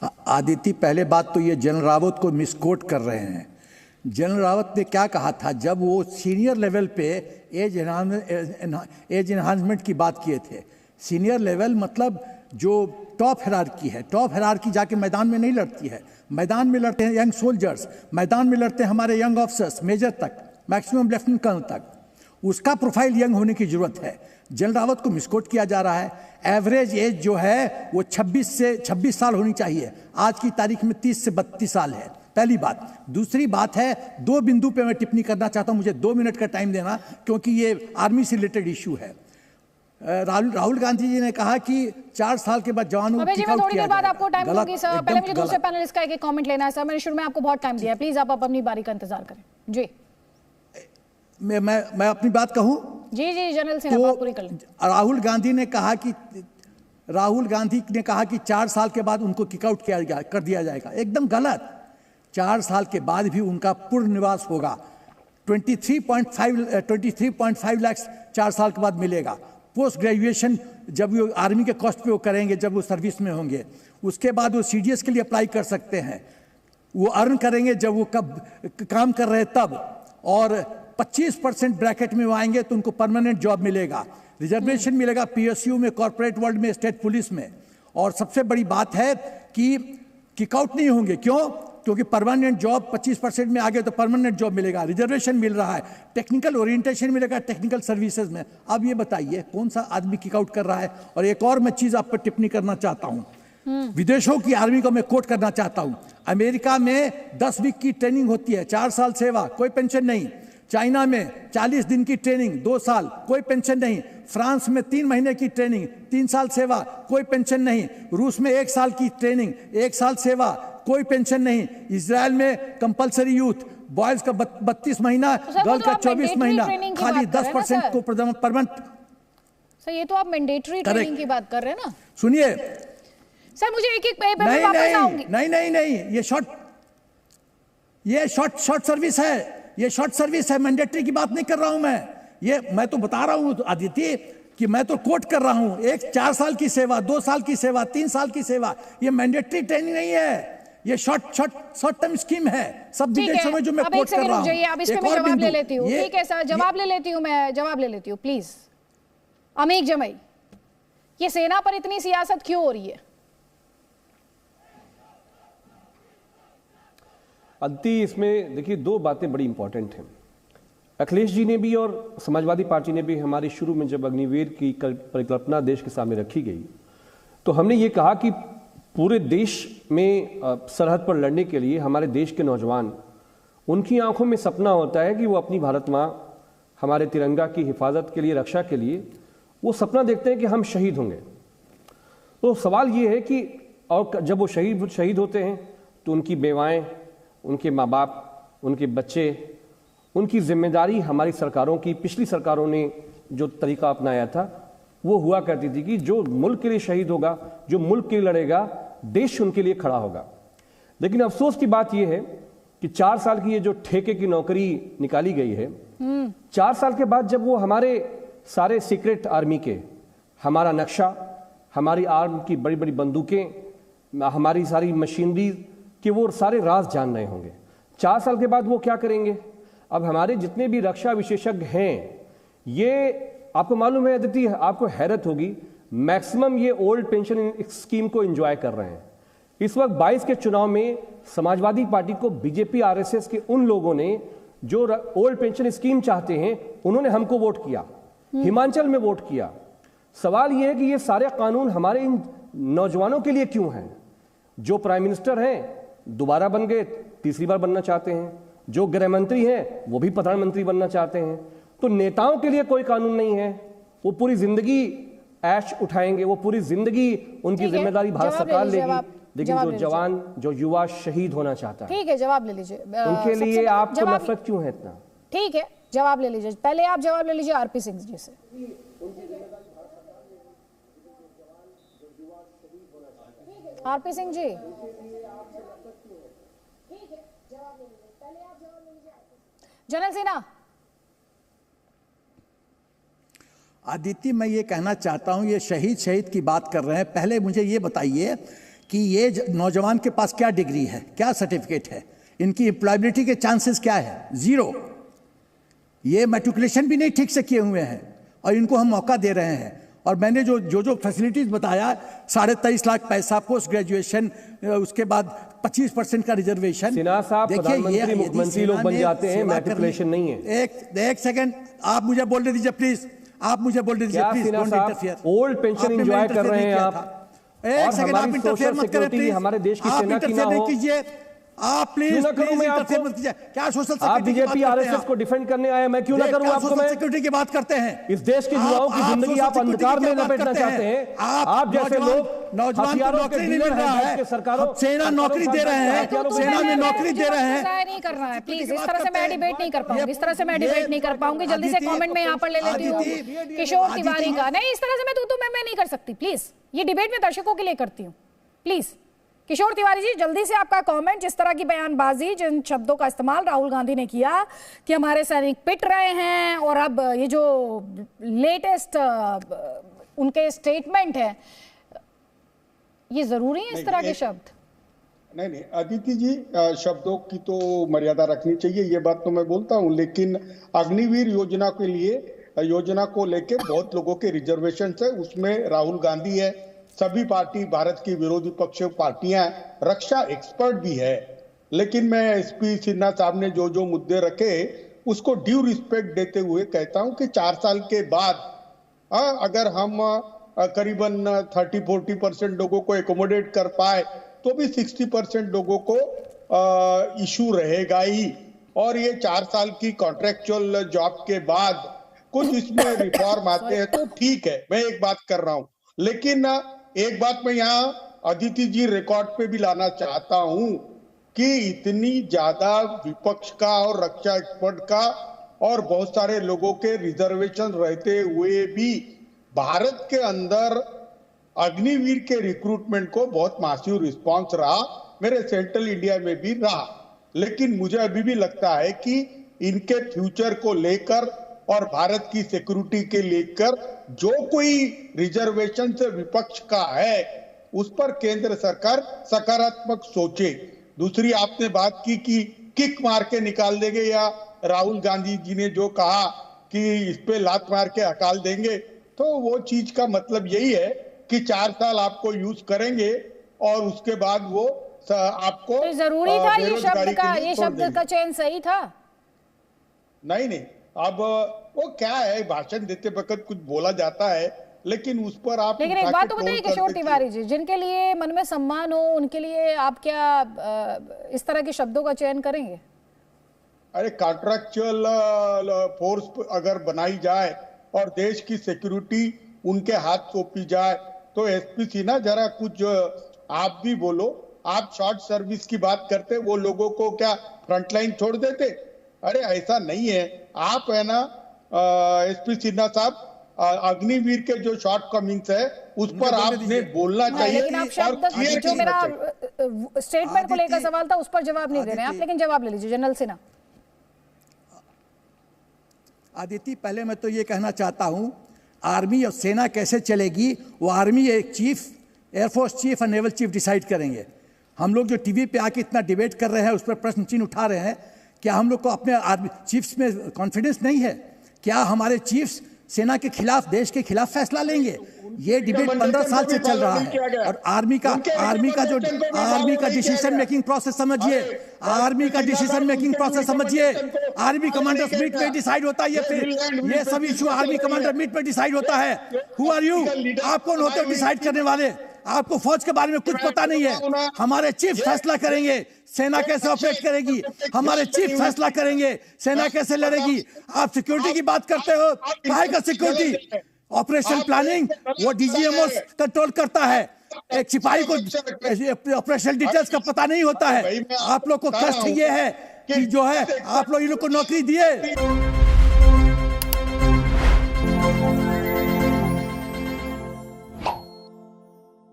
आदित्य, पहले बात तो ये जनरल रावत को मिसकोट कर रहे हैं। जनरल रावत ने क्या कहा था जब वो सीनियर लेवल पे एज एनहांसमेंट की बात किए थे? सीनियर लेवल मतलब जो टॉप हिरार्की है। टॉप हिरार्की जाके मैदान में नहीं लड़ती है, मैदान में लड़ते हैं यंग सोल्जर्स, मैदान में लड़ते हैं हमारे यंग ऑफिसर्स, मेजर तक, मैक्सिमम लेफ्टिनेंट कर्नल तक। उसका प्रोफाइल यंग होने की जरूरत है। जनरल रावत को मिसकोट किया जा रहा है। एवरेज एज जो है वो 26 साल होनी चाहिए, आज की तारीख में 30 से 32 साल है। पहली बात। दूसरी बात है, दो बिंदु पे मैं टिप्पणी करना चाहता हूं, मुझे 2 मिनट का टाइम देना, क्योंकि ये आर्मी से रिलेटेड इश्यू है। राहुल गांधी जी ने कहा कि 4 साल के बाद जवानों को किक आउट किया जाएगा। आपको टाइम दूंगी सर, पहले मुझे दूसरे पैनलिस्ट का एक कमेंट लेना है सर। मैंने शुरू में आपको बहुत टाइम दिया है, प्लीज आप अपनी बारी का इंतजार करें। जी मैं अपनी बात कहूं? जी जनरल सिन्हा, बात पूरी कर लें। राहुल गांधी ने कहा कि 4 साल के बाद उनको किक आउट कर दिया जाएगा। एकदम गलत। 4 साल के बाद भी उनका पूर्ण निवास होगा। 23.5 लाख 4 साल के बाद मिलेगा। पोस्ट ग्रेजुएशन जब वो आर्मी के कॉस्ट पे वो करेंगे, जब वो सर्विस में होंगे, उसके बाद वो सीडीएस के लिए अप्लाई कर सकते हैं। वो अर्न करेंगे जब वो कब काम कर रहे तब, और 25% ब्रैकेट में वो आएंगे तो उनको परमानेंट जॉब मिलेगा, रिजर्वेशन मिलेगा पीएसयू में, कॉर्पोरेट वर्ल्ड में, स्टेट पुलिस में। और सबसे बड़ी बात है कि किकआउट नहीं होंगे। क्यों? क्योंकि परमानेंट जॉब 25% में आ गए तो परमानेंट जॉब मिलेगा, रिजर्वेशन मिल रहा है, टेक्निकल ओरिएंटेशन मिलेगा टेक्निकल सर्विसेज में। अब ये बताइए कौन सा आदमी किकआउट कर रहा है? और एक और मैं चीज आप पर टिप्पणी करना चाहता हूं, विदेशों की आर्मी को मैं कोट करना चाहता हूं। अमेरिका में 10 वीक की ट्रेनिंग होती है, 4 साल सेवा, कोई पेंशन नहीं। चाइना में 40 दिन की ट्रेनिंग, 2 साल, कोई पेंशन नहीं। फ्रांस में 3 महीने की ट्रेनिंग, 3 साल सेवा, कोई पेंशन नहीं। रूस में 1 साल की ट्रेनिंग, 1 साल सेवा, कोई पेंशन नहीं। इजराइल में कंपलसरी यूथ, बॉयज का 32 महीना, गर्ल का 24 महीना, खाली 10% को परमानेंट। सर ये तो आप मैंडेटरी ट्रेनिंग की बात कर रहे हैं ना? सुनिए सर, मुझे एक नहीं, ये शॉर्ट सर्विस है, ये शॉर्ट सर्विस है, मैंडेटरी की बात नहीं कर रहा हूं मैं तो बता रहा हूं आदित्य कि मैं तो कोट कर रहा हूं। 4 साल की सेवा, 2 साल की सेवा, 3 साल की सेवा, ये मैंडेटरी ट्रेनिंग नहीं है, ये शॉर्ट टर्म स्कीम है। सब विदेशों में जो मैं कोट कर रहा हूं। अब इस पे मैं जवाब ले लेती हूं। ठीक है सर, जवाब ले लेती हूं प्लीज। अमीक जमई, ये सेना पर इतनी सियासत क्यों हो रही है? अदिति, इसमें देखिए 2 बातें बड़ी इंपॉर्टेंट हैं। अखिलेश जी ने भी और समाजवादी पार्टी ने भी हमारी शुरू में जब अग्निवीर की परिकल्पना देश के सामने रखी गई तो हमने ये कहा कि पूरे देश में सरहद पर लड़ने के लिए हमारे देश के नौजवान, उनकी आंखों में सपना होता है कि वो अपनी भारत माँ, हमारे तिरंगा की हिफाजत के लिए, रक्षा के लिए वो सपना देखते हैं कि हम शहीद होंगे। तो सवाल ये है कि और जब वो शहीद होते हैं तो उनकी बेवाएं, उनके माँ बाप, उनके बच्चे, उनकी जिम्मेदारी हमारी सरकारों की, पिछली सरकारों ने जो तरीका अपनाया था वो हुआ करती थी कि जो मुल्क के लिए शहीद होगा, जो मुल्क के लिए लड़ेगा, देश उनके लिए खड़ा होगा। लेकिन अफसोस की बात यह है कि 4 साल की ये जो ठेके की नौकरी निकाली गई है, 4 साल के बाद जब वो हमारे सारे सीक्रेट आर्मी के, हमारा नक्शा, हमारी आर्म की बड़ी बड़ी बंदूकें, हमारी सारी मशीनरी कि वो सारे राज जान रहे होंगे, 4 साल के बाद वो क्या करेंगे? अब हमारे जितने भी रक्षा विशेषज्ञ हैं, ये आपको मालूम है अदिति, आपको हैरत होगी, मैक्सिमम ये ओल्ड पेंशन स्कीम को एंजॉय कर रहे हैं। इस वक्त 22 के चुनाव में समाजवादी पार्टी को बीजेपी आरएसएस के उन लोगों ने जो ओल्ड पेंशन स्कीम चाहते हैं, उन्होंने हमको वोट किया, हिमाचल में वोट किया। सवाल यह है कि ये सारे कानून हमारे इन नौजवानों के लिए क्यों हैं? जो प्राइम मिनिस्टर हैं दोबारा बन गए, तीसरी बार बनना चाहते हैं, जो गृह मंत्री हैं वो भी प्रधानमंत्री बनना चाहते हैं। तो नेताओं के लिए कोई कानून नहीं है, वो पूरी जिंदगी ऐश उठाएंगे, वो पूरी जिंदगी उनकी जिम्मेदारी भारत सरकार लेगी। लेकिन जो जवान, जो युवा शहीद होना चाहता है, ठीक है, जवाब ले लीजिए। उनके लिए आपको नफरत क्यों है इतना? ठीक है, जवाब ले लीजिए। पहले आप जवाब ले लीजिए आरपी सिंह जी से। RP Singh ji, general Sinha. आदित्य, मैं ये कहना चाहता हूं, ये शहीद की बात कर रहे हैं। पहले मुझे ये बताइए कि ये नौजवान के पास क्या डिग्री है, क्या सर्टिफिकेट है, इनकी एम्प्लॉयबिलिटी के चांसेस क्या है, 0। ये मैट्रिकुलेशन भी नहीं ठीक से किए हुए हैं और इनको हम मौका दे रहे हैं। और मैंने जो फैसिलिटीज बताया, 23.5 लाख पैसा, पोस्ट ग्रेजुएशन, उसके बाद 25% का रिजर्वेशन। सिन्हा साहब, प्रधानमंत्री मुख्यमंत्री लोग बन जाते हैं, मैट्रिकुलेशन नहीं है। एक सेकंड, आप मुझे बोलने दीजिए प्लीज, आप मुझे बोलने दीजिए please, don't interfere. Old pension enjoy कर रहे हैं आप। एक सेकंड, आप इंटरफेयर मत करें प्लीज, हमारे देश की आप सेना की ना इंटरफेयर नहीं हो। कीजिए, आप प्लीज इंटरफेयर मत कीजिए। क्या सोशल आप सिक्योरिटी बीजेपी आरएसएस को डिफेंड करने आए, मैं क्यों ना करूं आपको? मैं सिक्योरिटी की बात करते हैं। इस देश के युवाओं की जिंदगी आप अंधकार में लपेटना चाहते हैं। आप जैसे लोग नौजवान को नौकरी नहीं मिल रहा है, सेना नौकरी दे रहे हैं, सेना में नौकरी दे रहे हैं। नहीं कर रहा है प्लीज, इस तरह से मैं डिबेट नहीं कर पाऊंगी, इस तरह से मैं डिबेट नहीं कर पाऊंगी। जल्दी से कमेंट में यहाँ पर ले लेती हूँ किशोर तिवारी का। नहीं, इस तरह से मैं नहीं कर सकती प्लीज, ये डिबेट में दर्शकों के लिए करती हूँ प्लीज। किशोर तिवारी जी, जल्दी से आपका कमेंट। जिस तरह की बयानबाजी, जिन शब्दों का इस्तेमाल राहुल गांधी ने किया कि हमारे सैनिक पिट रहे हैं, और अब ये जो लेटेस्ट उनके स्टेटमेंट है, ये जरूरी है इस तरह के शब्द? नहीं, अदिति जी, शब्दों की तो मर्यादा रखनी चाहिए, ये बात तो मैं बोलता हूँ। लेकिन अग्निवीर योजना के लिए, योजना को लेके बहुत लोगों के रिजर्वेशन है, उसमें राहुल गांधी है, सभी पार्टी, भारत की विरोधी पक्ष पार्टियां, रक्षा एक्सपर्ट भी है। लेकिन मैं एसपी सिन्हा साहब ने जो मुद्दे रखे, उसको ड्यू रिस्पेक्ट देते हुए कहता हूं कि 4 साल के बाद अगर हम करीबन 30-40% लोगों को एकोमोडेट कर पाए, तो भी 60% लोगों को इशू रहेगा ही। और ये 4 साल की कॉन्ट्रेक्चुअल जॉब के बाद कुछ इसमें रिफॉर्म आते हैं तो ठीक है, मैं एक बात कर रहा हूं। लेकिन एक बात मैं यहाँ अदिति जी रिकॉर्ड पे भी लाना चाहता हूं कि इतनी ज्यादा विपक्ष का और रक्षा एक्सपर्ट का और बहुत सारे लोगों के रिजर्वेशन रहते हुए भी भारत के अंदर अग्निवीर के रिक्रूटमेंट को बहुत मासिव रिस्पांस रहा, मेरे सेंट्रल इंडिया में भी रहा। लेकिन मुझे अभी भी लगता है कि इनके फ्यूचर को लेकर और भारत की सिक्योरिटी के लेकर जो कोई रिजर्वेशन से विपक्ष का है, उस पर केंद्र सरकार सकारात्मक सोचे। दूसरी आपने बात की कि किक मार के निकाल देंगे, या राहुल गांधी जी ने जो कहा कि इस पे लात मार के हकाल देंगे, तो वो चीज का मतलब यही है कि 4 साल आपको यूज करेंगे और उसके बाद वो आपको तो जरूरी था ये शब्द का चयन सही था? नहीं, अब वो क्या है, भाषण देते वक्त कुछ बोला जाता है, लेकिन उस पर आप, लेकिन एक बात तो बताइए किशोर तिवारी जी, जिनके लिए मन में सम्मान हो, उनके लिए आप क्या इस तरह के शब्दों का चयन करेंगे? अरे, कॉन्ट्रैक्चुअल फोर्स अगर बनाई जाए और देश की सिक्योरिटी उनके हाथ सौंपी जाए, तो एसपी सिन्हा जरा कुछ आप भी बोलो। आप शॉर्ट सर्विस की बात करते, वो लोगों को क्या फ्रंटलाइन छोड़ देते? अरे ऐसा नहीं है। आप है ना एसपी सिन्हा साहब, अग्निवीर के जो शॉर्ट कमिंग्स है उस पर आपने बोलना चाहिए। लेकिन आप शब्द, जो मेरा स्टेटमेंट को लेकर सवाल था, उस पर जवाब नहीं दे रहे हैं आप, लेकिन जवाब ले लीजिए। जनरल सिन्हा। आदिति, पहले मैं तो ये कहना चाहता हूं, आर्मी और सेना कैसे चलेगी वो आर्मी एक चीफ, एयरफोर्स चीफ और नेवल चीफ डिसाइड करेंगे। हम लोग जो टीवी पे आके इतना डिबेट कर रहे हैं, उस पर प्रश्न चिन्ह उठा रहे हैं, क्या हम लोग को अपने आर्मी चीफ्स में कॉन्फिडेंस नहीं है? क्या हमारे चीफ्स सेना के खिलाफ, देश के खिलाफ फैसला लेंगे? ये डिबेट 15 साल से चल रहा है। और आर्मी का डिसीजन मेकिंग प्रोसेस समझिए, आर्मी का डिसीजन मेकिंग प्रोसेस समझिए। आर्मी कमांडर्स मीट पे डिसाइड होता है, ये सब इशू आर्मी कमांडर मीट पे डिसाइड होता है। Who are you? आप कौन होते हो डिसाइड करने वाले? आपको फौज के बारे में कुछ पता नहीं है। हमारे चीफ फैसला करेंगे सेना कैसे ऑपरेट करेगी, हमारे चीफ फैसला करेंगे सेना कैसे लड़ेगी। आप सिक्योरिटी की बात करते हो, काहे का सिक्योरिटी? ऑपरेशन प्लानिंग वो डीजीएमओ कंट्रोल करता है। एक सिपाही को ऑपरेशन डिटेल्स का पता नहीं होता है। आप लोग को कष्ट ये है कि जो है आप लोग इन लोग को नौकरी दिए।